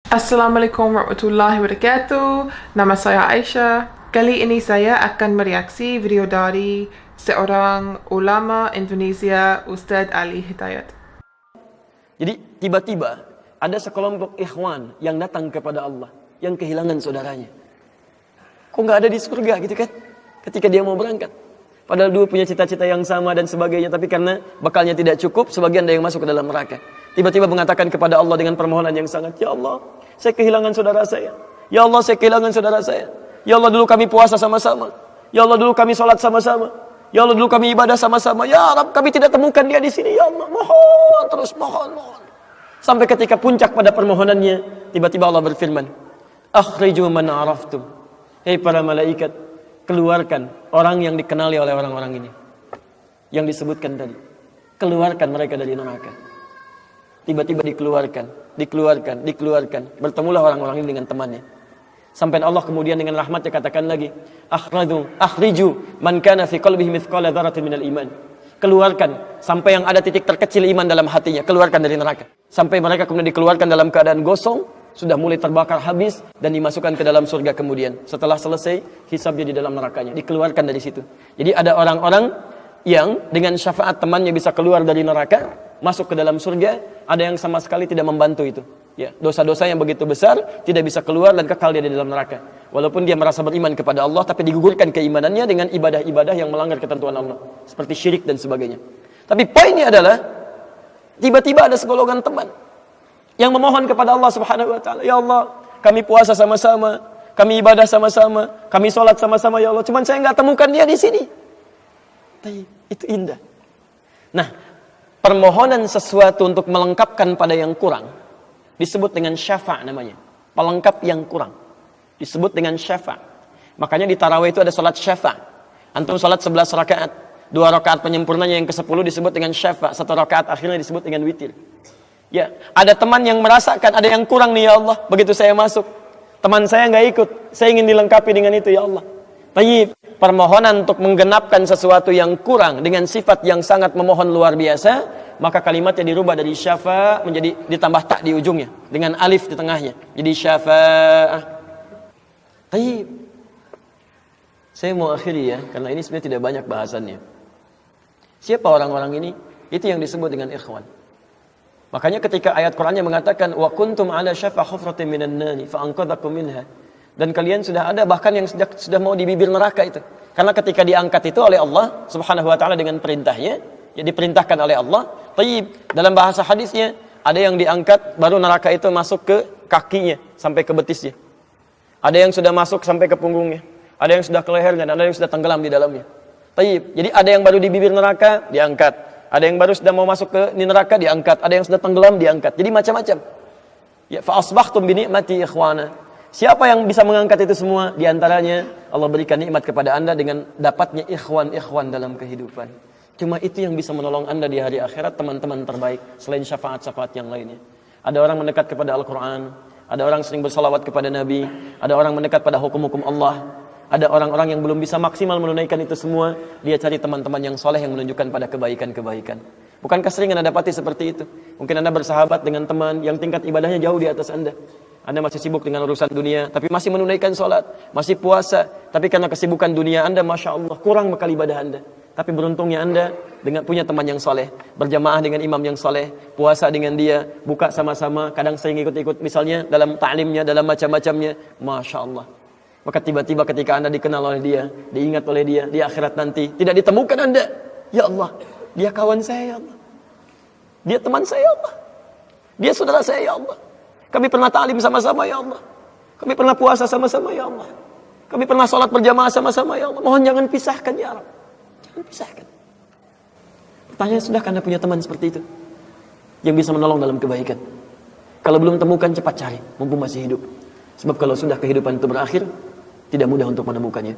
Assalamualaikum warahmatullahi wabarakatuh. Nama saya Aisyah. Kali ini saya akan mereaksi video dari seorang ulama Indonesia, Ustadz Ali Hidayat. Jadi tiba-tiba ada sekelompok ikhwan yang datang kepada Allah, yang kehilangan saudaranya. Kok nggak ada di surga gitu kan? Ketika dia mau berangkat. Padahal dua punya cita-cita yang sama dan sebagainya, tapi karena bekalnya tidak cukup, sebagian ada yang masuk ke dalam neraka. Tiba-tiba mengatakan kepada Allah dengan permohonan yang sangat, "Ya Allah, saya kehilangan saudara saya. Ya Allah, saya kehilangan saudara saya. Ya Allah, dulu kami puasa sama-sama. Ya Allah, dulu kami sholat sama-sama. Ya Allah, dulu kami ibadah sama-sama. Ya Rabb, kami tidak temukan dia di sini. Ya Allah, mohon, terus mohon. Sampai ketika puncak pada permohonannya, tiba-tiba Allah berfirman, "Akhriju man araftum." Hei para malaikat, keluarkan orang yang dikenali oleh orang-orang ini, yang disebutkan tadi. Keluarkan mereka dari neraka. Tiba-tiba dikeluarkan. Bertemulah orang-orang ini dengan temannya. Sampai Allah kemudian dengan rahmatnya katakan lagi, akhriju man kana fi qalbihi mithqala dzarratin minal iman. Keluarkan sampai yang ada titik terkecil iman dalam hatinya, keluarkan dari neraka. Sampai mereka kemudian dikeluarkan dalam keadaan gosong, sudah mulai terbakar habis dan dimasukkan ke dalam surga kemudian. Setelah selesai hisabnya di dalam nerakanya, dikeluarkan dari situ. Jadi ada orang-orang yang dengan syafaat temannya bisa keluar dari neraka, masuk ke dalam surga, ada yang sama sekali tidak membantu itu. Ya, dosa-dosa yang begitu besar tidak bisa keluar dan kekal dia di dalam neraka. Walaupun dia merasa beriman kepada Allah, tapi digugurkan keimanannya dengan ibadah-ibadah yang melanggar ketentuan Allah, seperti syirik dan sebagainya. Tapi poinnya adalah tiba-tiba ada segolongan teman yang memohon kepada Allah Subhanahu wa taala, "Ya Allah, kami puasa sama-sama, kami ibadah sama-sama, kami sholat sama-sama ya Allah. Cuman saya nggak temukan dia di sini." Itu indah. Nah, permohonan sesuatu untuk melengkapkan pada yang kurang disebut dengan syafa' namanya. Pelengkap yang kurang disebut dengan syafa'. Makanya di tarawih itu ada salat syafa'. Antum salat 11 rakaat, 2 rakaat penyempurnanya yang ke-10 disebut dengan syafa', 1 rakaat akhirnya disebut dengan witir. Ya, ada teman yang merasakan ada yang kurang nih ya Allah, begitu saya masuk. Teman saya nggak ikut, saya ingin dilengkapi dengan itu ya Allah. Tayyib, permohonan untuk menggenapkan sesuatu yang kurang dengan sifat yang sangat memohon luar biasa, maka kalimatnya dirubah dari syafa' menjadi ditambah tak di ujungnya dengan alif di tengahnya. Jadi syafa'ah. Tayyib. Saya mau akhiri ya, karena ini sebenarnya tidak banyak bahasannya. Siapa orang-orang ini? Itu yang disebut dengan ikhwan. Makanya ketika ayat Qur'annya mengatakan wa kuntum ala syafa hufratin minan nari fa anqadhakum minha. Dan kalian sudah ada bahkan yang sudah mau di bibir neraka itu. Karena ketika diangkat itu oleh Allah Subhanahu wa taala dengan perintahnya, ya diperintahkan oleh Allah. Tayyib, dalam bahasa hadisnya ada yang diangkat baru neraka itu masuk ke kakinya sampai ke betisnya. Ada yang sudah masuk sampai ke punggungnya. Ada yang sudah ke lehernya dan ada yang sudah tenggelam di dalamnya. Tayyib. Jadi ada yang baru di bibir neraka diangkat. Ada yang baru sudah mau masuk ke neraka diangkat. Ada yang sudah tenggelam diangkat. Jadi macam-macam. Ya, fa asbahtum bi ni'mati ikhwana. Siapa yang bisa mengangkat itu semua? Di antaranya Allah berikan nikmat kepada Anda dengan dapatnya ikhwan-ikhwan dalam kehidupan. Cuma itu yang bisa menolong Anda di hari akhirat, teman-teman terbaik selain syafaat-syafaat yang lainnya. Ada orang mendekat kepada Al-Qur'an, ada orang sering bersalawat kepada Nabi, ada orang mendekat pada hukum-hukum Allah. Ada orang-orang yang belum bisa maksimal menunaikan itu semua, dia cari teman-teman yang soleh yang menunjukkan pada kebaikan-kebaikan. Bukankah sering Anda dapati seperti itu? Mungkin Anda bersahabat dengan teman yang tingkat ibadahnya jauh di atas Anda. Anda masih sibuk dengan urusan dunia, tapi masih menunaikan sholat, masih puasa. Tapi karena kesibukan dunia Anda, Masya Allah, kurang bekal ibadah Anda. Tapi beruntungnya Anda dengan punya teman yang soleh, berjamaah dengan imam yang soleh, puasa dengan dia, buka sama-sama, kadang sering ikut-ikut misalnya dalam ta'limnya, dalam macam-macamnya. Masya Allah. Maka tiba-tiba ketika Anda dikenal oleh dia, diingat oleh dia, di akhirat nanti, tidak ditemukan Anda. Ya Allah, dia kawan saya ya Allah. Dia teman saya ya Allah. Dia saudara saya ya Allah. Kami pernah ta'lim sama-sama ya Allah. Kami pernah puasa sama-sama ya Allah. Kami pernah sholat berjamaah sama-sama ya Allah. Mohon jangan pisahkan ya Allah. Jangan pisahkan. Pertanyaan, sudahkah Anda punya teman seperti itu? Yang bisa menolong dalam kebaikan? Kalau belum temukan, cepat cari. Mumpung masih hidup. Sebab kalau sudah kehidupan itu berakhir, tidak mudah untuk menemukannya.